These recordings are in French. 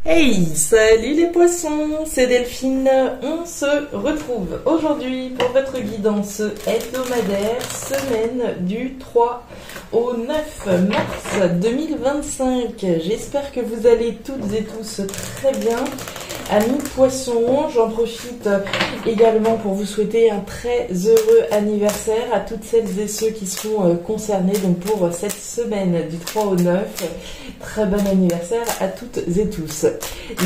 Hey, salut les poissons, c'est Delphine. On se retrouve aujourd'hui pour votre guidance hebdomadaire, semaine du 3 au 9 mars 2025. J'espère que vous allez toutes et tous très bien. Amis poissons, j'en profite également pour vous souhaiter un très heureux anniversaire à toutes celles et ceux qui seront concernés donc pour cette semaine du 3 au 9. Très bon anniversaire à toutes et tous.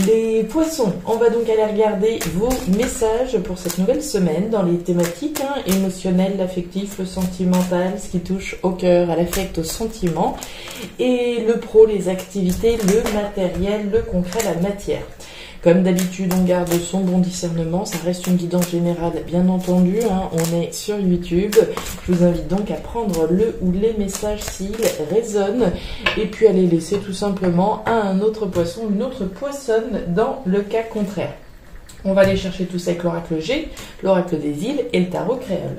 Les poissons, on va donc aller regarder vos messages pour cette nouvelle semaine dans les thématiques émotionnelles, l'affectif, le sentimental, ce qui touche au cœur, à l'affect, au sentiment, et le pro, les activités, le matériel, le concret, la matière. Comme d'habitude, on garde son bon discernement, ça reste une guidance générale, bien entendu, on est sur YouTube. Je vous invite donc à prendre le ou les messages s'ils résonnent, et puis à les laisser tout simplement à un autre poisson, une autre poissonne dans le cas contraire. On va aller chercher tout ça avec l'oracle G, l'oracle des îles et le tarot créole.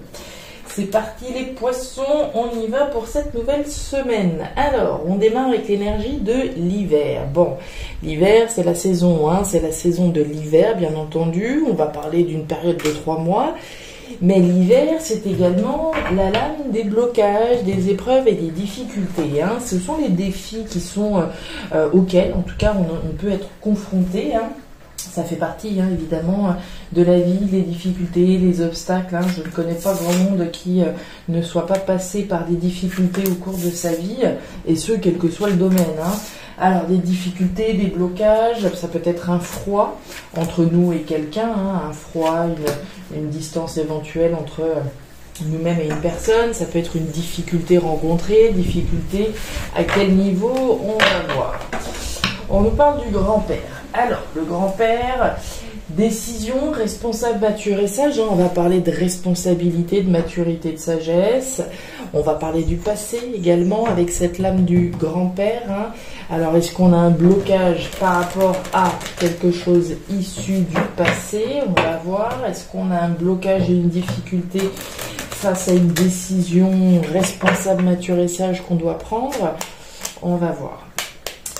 C'est parti les poissons, on y va pour cette nouvelle semaine. Alors, on démarre avec l'énergie de l'hiver. Bon, l'hiver c'est la saison, c'est la saison de l'hiver bien entendu. On va parler d'une période de 3 mois. Mais l'hiver c'est également la lame des blocages, des épreuves et des difficultés. Ce sont les défis qui sont auxquels en tout cas on peut être confronté. Ça fait partie évidemment de la vie, les difficultés, les obstacles. Je ne connais pas grand monde qui ne soit pas passé par des difficultés au cours de sa vie, et ce, quel que soit le domaine. Alors des difficultés, des blocages, ça peut être un froid entre nous et quelqu'un, un froid, une distance éventuelle entre nous-mêmes et une personne. Ça peut être une difficulté rencontrée, difficulté à quel niveau, on va voir. On nous parle du grand-père. Alors, le grand-père, décision, responsable, mature et sage. On va parler de responsabilité, de maturité, de sagesse. On va parler du passé également avec cette lame du grand-père. Alors, est-ce qu'on a un blocage par rapport à quelque chose issu du passé? On va voir. Est-ce qu'on a un blocage et une difficulté face à une décision responsable, mature et sage qu'on doit prendre? On va voir.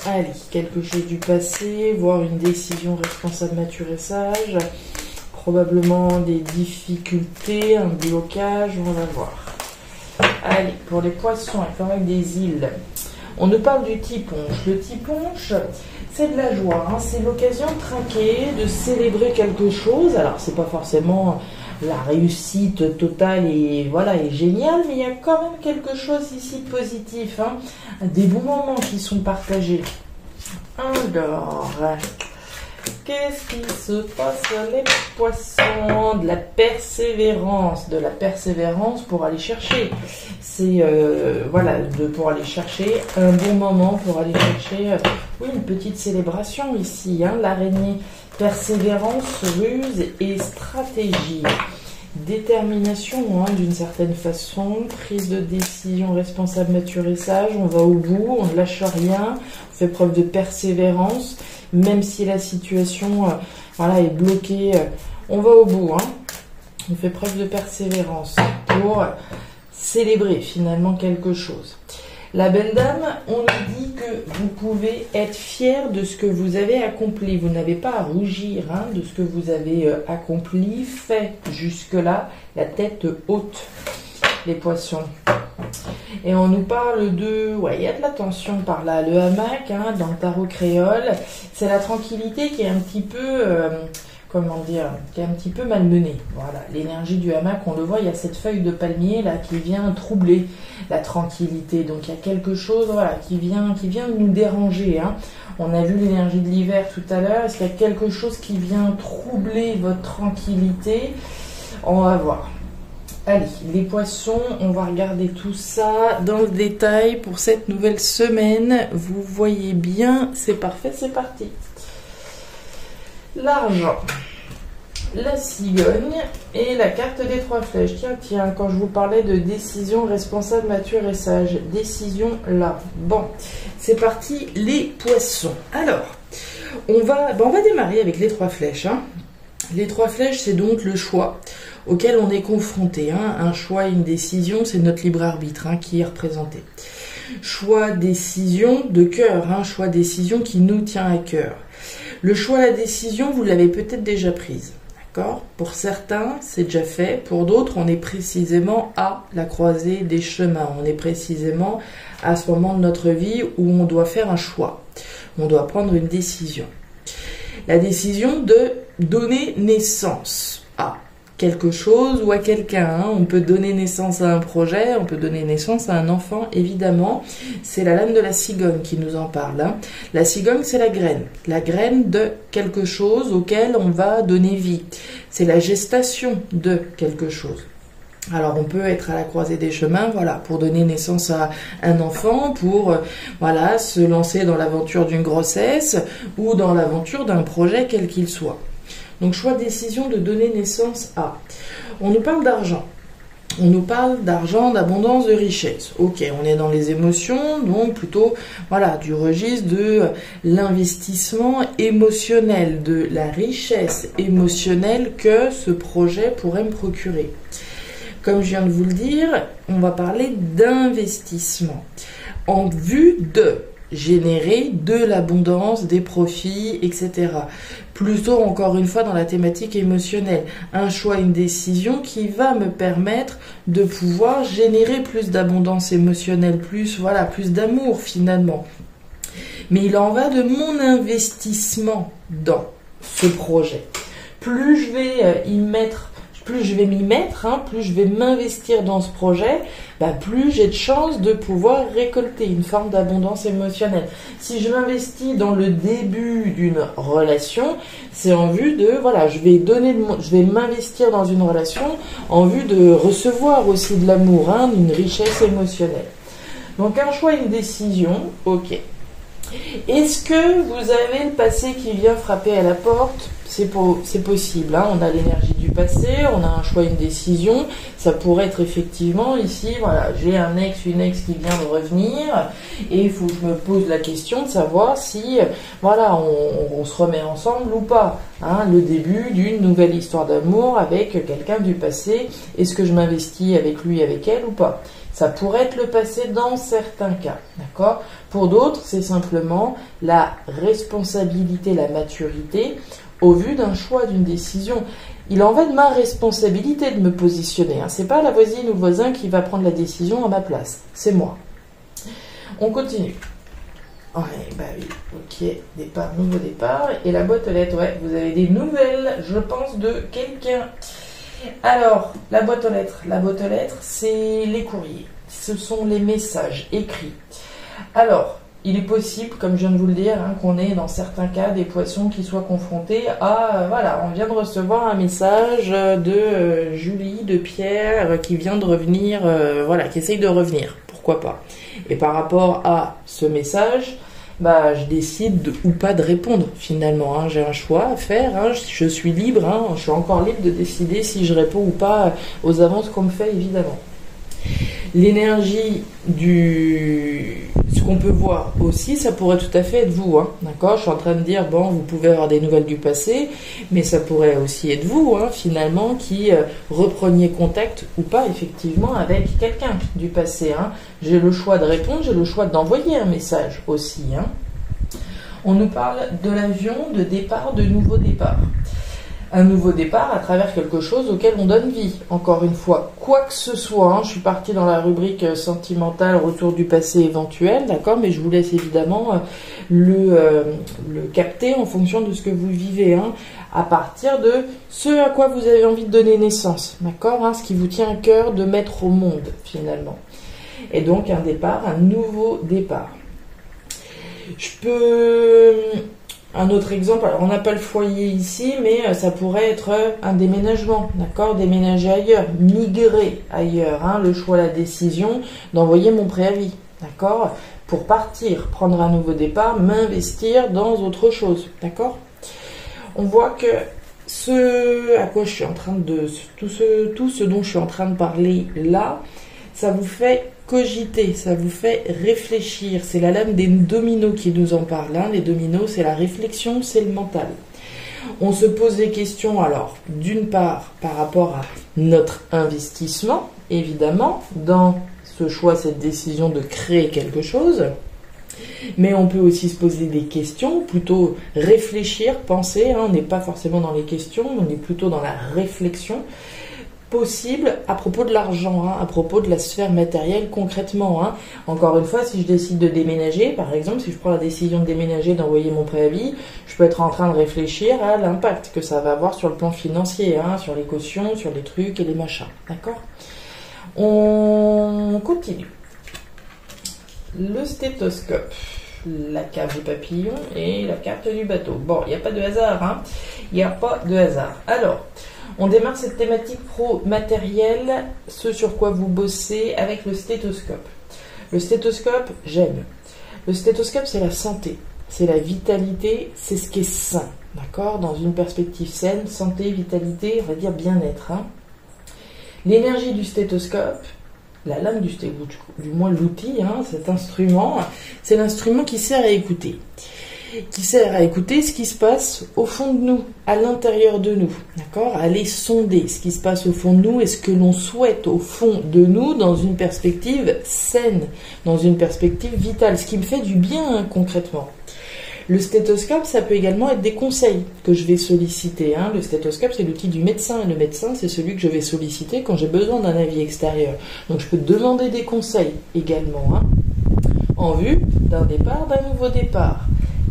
Allez, quelque chose du passé, voire une décision responsable, mature et sage, probablement des difficultés, un blocage, on va voir. Allez, pour les poissons, avec des îles, on nous parle du tiponche. Le tiponche, c'est de la joie, c'est l'occasion de trinquer, de célébrer quelque chose. Alors, c'est pas forcément la réussite totale et voilà est géniale, mais il y a quand même quelque chose ici de positif, des bons moments qui sont partagés. Alors, qu'est-ce qui se passe les poissons? De la persévérance pour aller chercher. C'est pour aller chercher un bon moment, pour aller chercher une petite célébration ici. L'araignée, persévérance, ruse et stratégie. Détermination d'une certaine façon, prise de décision responsable, mature et sage, on va au bout, on ne lâche rien, on fait preuve de persévérance, même si la situation est bloquée, on va au bout, on fait preuve de persévérance pour célébrer finalement quelque chose. La belle dame, on nous dit que vous pouvez être fier de ce que vous avez accompli. Vous n'avez pas à rougir de ce que vous avez accompli, fait jusque-là, la tête haute, les poissons. Et on nous parle de... il y a de la tension par là. Le hamac, dans le tarot créole, c'est la tranquillité qui est un petit peu... qui est un petit peu malmenée. Voilà, l'énergie du hamac, on le voit, il y a cette feuille de palmier là qui vient troubler la tranquillité. Donc il y a quelque chose qui vient nous déranger. On a vu l'énergie de l'hiver tout à l'heure. Est-ce qu'il y a quelque chose qui vient troubler votre tranquillité? On va voir. Allez, les poissons, on va regarder tout ça dans le détail pour cette nouvelle semaine. Vous voyez bien, c'est parfait, c'est parti. L'argent, la cigogne et la carte des 3 flèches. Tiens, quand je vous parlais de décision responsable, mature et sage, décision là. Bon, c'est parti les poissons. Alors, on va démarrer avec les 3 flèches. Les 3 flèches, c'est donc le choix auquel on est confronté. Un choix, une décision, c'est notre libre arbitre qui est représenté. Choix, décision de cœur, choix, décision qui nous tient à cœur. Le choix, la décision, vous l'avez peut-être déjà prise. D'accord ? Pour certains, c'est déjà fait. Pour d'autres, on est précisément à la croisée des chemins. On est précisément à ce moment de notre vie où on doit faire un choix. On doit prendre une décision. La décision de donner naissance à quelque chose ou à quelqu'un. On peut donner naissance à un projet, on peut donner naissance à un enfant, évidemment. C'est la lame de la cigogne qui nous en parle. La cigogne, c'est la graine de quelque chose auquel on va donner vie. C'est la gestation de quelque chose. Alors on peut être à la croisée des chemins, voilà, pour donner naissance à un enfant, pour voilà, se lancer dans l'aventure d'une grossesse ou dans l'aventure d'un projet quel qu'il soit. Donc choix, décision de donner naissance à. On nous parle d'argent. On nous parle d'argent, d'abondance, de richesse. Ok, on est dans les émotions, donc plutôt voilà, du registre de l'investissement émotionnel, de la richesse émotionnelle que ce projet pourrait me procurer. Comme je viens de vous le dire, on va parler d'investissement en vue de générer de l'abondance, des profits, etc. Plutôt, encore une fois, dans la thématique émotionnelle. Un choix, une décision qui va me permettre de pouvoir générer plus d'abondance émotionnelle, plus d'amour finalement. Mais il en va de mon investissement dans ce projet. Plus je vais m'y mettre, plus je vais m'investir dans ce projet, plus j'ai de chances de pouvoir récolter une forme d'abondance émotionnelle. Si je m'investis dans le début d'une relation, c'est en vue de, je vais m'investir dans une relation en vue de recevoir aussi de l'amour, une richesse émotionnelle. Donc un choix, une décision, ok. Est-ce que vous avez le passé qui vient frapper à la porte ? C'est possible, on a l'énergie du passé, on a un choix, une décision, ça pourrait être effectivement ici, j'ai un ex, une ex qui vient de revenir, et il faut que je me pose la question de savoir si, on se remet ensemble ou pas, le début d'une nouvelle histoire d'amour avec quelqu'un du passé, est-ce que je m'investis avec lui, avec elle ou pas ? Ça pourrait être le passé dans certains cas, d'accord ? Pour d'autres, c'est simplement la responsabilité, la maturité, au vu d'un choix, d'une décision. Il en va de ma responsabilité de me positionner. C'est pas la voisine ou le voisin qui va prendre la décision à ma place. C'est moi. On continue. Oui, ok, nouveau départ. Et la boîte aux lettres, vous avez des nouvelles, je pense, de quelqu'un. Alors, la boîte aux lettres. La boîte aux lettres, c'est les courriers. Ce sont les messages écrits. Alors, il est possible, comme je viens de vous le dire, qu'on ait dans certains cas des poissons qui soient confrontés à, on vient de recevoir un message de Julie, de Pierre, qui vient de revenir, qui essaye de revenir, pourquoi pas. Et par rapport à ce message, je décide ou pas de répondre finalement. J'ai un choix à faire, je suis libre, je suis encore libre de décider si je réponds ou pas aux avances qu'on me fait, évidemment. L'énergie ce qu'on peut voir aussi, ça pourrait tout à fait être vous, d'accord ? Je suis en train de dire, vous pouvez avoir des nouvelles du passé, mais ça pourrait aussi être vous, finalement, qui repreniez contact ou pas, effectivement, avec quelqu'un du passé. J'ai le choix de répondre, j'ai le choix d'envoyer un message aussi. On nous parle de l'avion, de départ, de nouveau départ. Un nouveau départ à travers quelque chose auquel on donne vie, encore une fois. Quoi que ce soit, je suis partie dans la rubrique sentimentale, retour du passé éventuel, d'accord, mais je vous laisse évidemment le capter en fonction de ce que vous vivez, à partir de ce à quoi vous avez envie de donner naissance, d'accord, ce qui vous tient à cœur de mettre au monde, finalement. Et donc un départ, un nouveau départ. Un autre exemple, alors on n'a pas le foyer ici, mais ça pourrait être un déménagement, d'accord, déménager ailleurs, migrer ailleurs, le choix, la décision d'envoyer mon préavis, d'accord, pour partir, prendre un nouveau départ, m'investir dans autre chose, d'accord. On voit que ce à quoi je suis en train de, tout ce dont je suis en train de parler là, ça vous fait cogiter, ça vous fait réfléchir. C'est la lame des dominos qui nous en parle. Les dominos, c'est la réflexion, c'est le mental. On se pose des questions, alors, d'une part, par rapport à notre investissement, évidemment, dans ce choix, cette décision de créer quelque chose. Mais on peut aussi se poser des questions, plutôt réfléchir, penser, hein, on n'est pas forcément dans les questions, on est plutôt dans la réflexion possible à propos de l'argent, hein, à propos de la sphère matérielle concrètement. Hein. Encore une fois, si je décide de déménager, par exemple, si je prends la décision de déménager, d'envoyer mon préavis, je peux être en train de réfléchir à l'impact que ça va avoir sur le plan financier, hein, sur les cautions, sur les trucs et les machins. D'accord ? On continue. Le stéthoscope, la carte du papillon et la carte du bateau. Bon, il n'y a pas de hasard, hein. Il n'y a pas de hasard. Alors, on démarre cette thématique pro-matérielle, ce sur quoi vous bossez avec le stéthoscope. Le stéthoscope, j'aime. Le stéthoscope, c'est la santé, c'est la vitalité, c'est ce qui est sain, d'accord ? Dans une perspective saine, santé, vitalité, on va dire bien-être. Hein. L'énergie du stéthoscope, la lame du stéthoscope, du moins l'outil, hein, cet instrument, c'est l'instrument qui sert à écouter. Qui sert à écouter ce qui se passe au fond de nous, à l'intérieur de nous, d'accord ? À aller sonder ce qui se passe au fond de nous et ce que l'on souhaite au fond de nous dans une perspective saine, dans une perspective vitale, ce qui me fait du bien hein, concrètement. Le stéthoscope, ça peut également être des conseils que je vais solliciter. Hein. Le stéthoscope, c'est l'outil du médecin. Et le médecin, c'est celui que je vais solliciter quand j'ai besoin d'un avis extérieur. Donc, je peux demander des conseils également, hein, en vue d'un départ, d'un nouveau départ.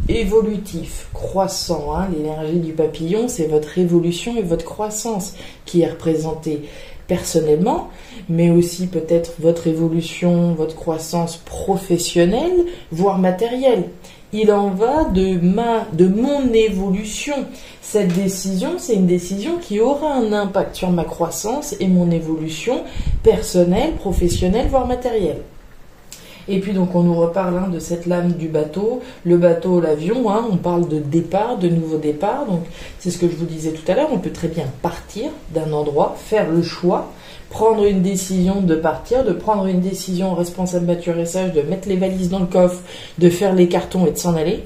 Évolutif, croissant, hein. L'énergie du papillon, c'est votre évolution et votre croissance qui est représentée personnellement, mais aussi peut-être votre évolution, votre croissance professionnelle, voire matérielle. Il en va de mon évolution. Cette décision, c'est une décision qui aura un impact sur ma croissance et mon évolution personnelle, professionnelle, voire matérielle. Et puis donc on nous reparle hein, de cette lame du bateau, le bateau, l'avion, hein, on parle de départ, de nouveau départ, donc c'est ce que je vous disais tout à l'heure, on peut très bien partir d'un endroit, faire le choix, prendre une décision de partir, de prendre une décision responsable, mature et sage, de mettre les valises dans le coffre, de faire les cartons et de s'en aller.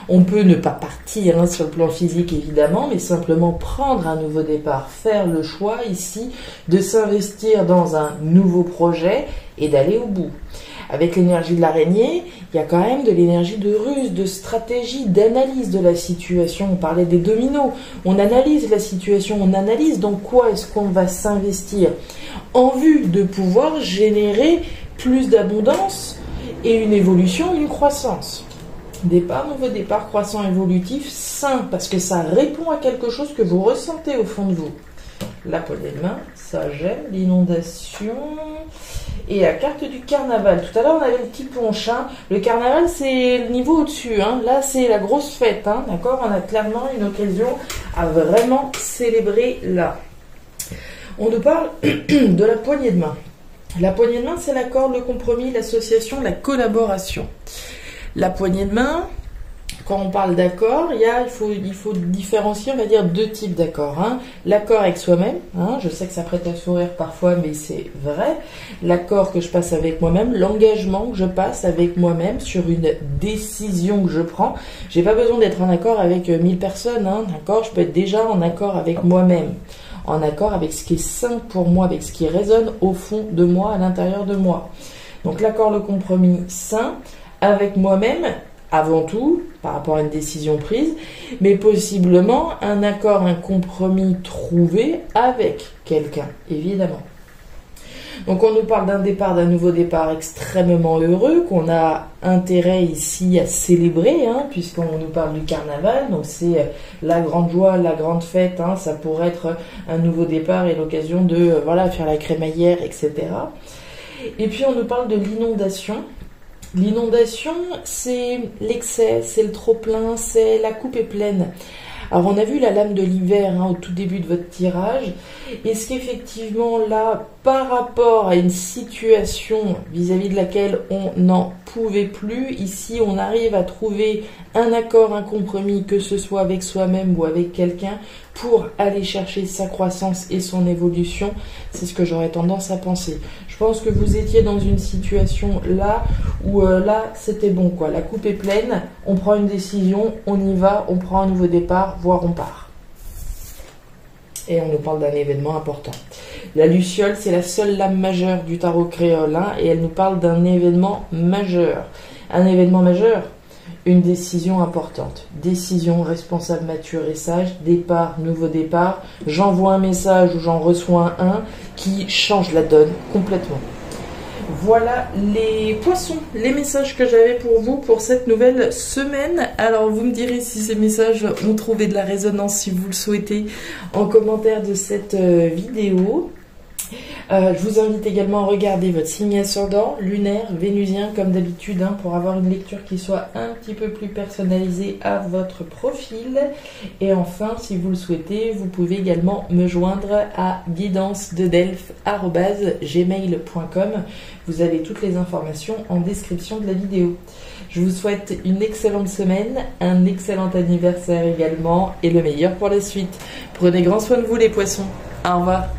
On peut ne pas partir hein, sur le plan physique évidemment, mais simplement prendre un nouveau départ, faire le choix ici de s'investir dans un nouveau projet et d'aller au bout. Avec l'énergie de l'araignée, il y a quand même de l'énergie de ruse, de stratégie, d'analyse de la situation. On parlait des dominos. On analyse la situation, on analyse dans quoi est-ce qu'on va s'investir en vue de pouvoir générer plus d'abondance et une évolution, une croissance. Départ, nouveau départ, croissant, évolutif, sain, parce que ça répond à quelque chose que vous ressentez au fond de vous. La poignée de main, ça j'aime, l'inondation... Et la carte du carnaval. Tout à l'heure, on avait le petit punch. Hein. Le carnaval, c'est le niveau au-dessus. Hein. Là, c'est la grosse fête. Hein. D'accord ? On a clairement une occasion à vraiment célébrer là. On nous parle de la poignée de main. La poignée de main, c'est l'accord, le compromis, l'association, la collaboration. La poignée de main... Quand on parle d'accord, il faut différencier, on va dire, deux types d'accords. Hein. L'accord avec soi-même, hein, je sais que ça prête à sourire parfois, mais c'est vrai. L'accord que je passe avec moi-même, l'engagement que je passe avec moi-même sur une décision que je prends. J'ai pas besoin d'être en accord avec 1000 personnes, hein, d'accord ? Je peux être déjà en accord avec moi-même, en accord avec ce qui est sain pour moi, avec ce qui résonne au fond de moi, à l'intérieur de moi. Donc l'accord, le compromis sain avec moi-même, avant tout, par rapport à une décision prise, mais possiblement un accord, un compromis trouvé avec quelqu'un, évidemment. Donc on nous parle d'un départ, d'un nouveau départ extrêmement heureux, qu'on a intérêt ici à célébrer, hein, puisqu'on nous parle du carnaval, donc c'est la grande joie, la grande fête, hein, ça pourrait être un nouveau départ et l'occasion de faire la crémaillère, etc. Et puis on nous parle de l'inondation. L'inondation, c'est l'excès, c'est le trop-plein, c'est la coupe est pleine. Alors on a vu la lame de l'hiver hein, au tout début de votre tirage. Est-ce qu'effectivement là, par rapport à une situation vis-à-vis de laquelle on n'en pouvait plus, ici on arrive à trouver un accord, un compromis, que ce soit avec soi-même ou avec quelqu'un, pour aller chercher sa croissance et son évolution? C'est ce que j'aurais tendance à penser. Je pense que vous étiez dans une situation là où là c'était bon quoi. La coupe est pleine, on prend une décision, on y va, on prend un nouveau départ, voire on part. Et on nous parle d'un événement important. La luciole, c'est la seule lame majeure du tarot créole, hein, et elle nous parle d'un événement majeur. Un événement majeur, une décision importante, décision responsable, mature et sage, départ, nouveau départ, j'envoie un message ou j'en reçois un qui change la donne complètement. Voilà les poissons, les messages que j'avais pour vous pour cette nouvelle semaine. Alors vous me direz si ces messages ont trouvé de la résonance, si vous le souhaitez, en commentaire de cette vidéo. Je vous invite également à regarder votre signe ascendant, lunaire, vénusien, comme d'habitude, pour avoir une lecture qui soit un petit peu plus personnalisée à votre profil. Et enfin, si vous le souhaitez, vous pouvez également me joindre à guidancededelphes@gmail.com. Vous avez toutes les informations en description de la vidéo. Je vous souhaite une excellente semaine, un excellent anniversaire également, et le meilleur pour la suite. Prenez grand soin de vous les poissons. Au revoir.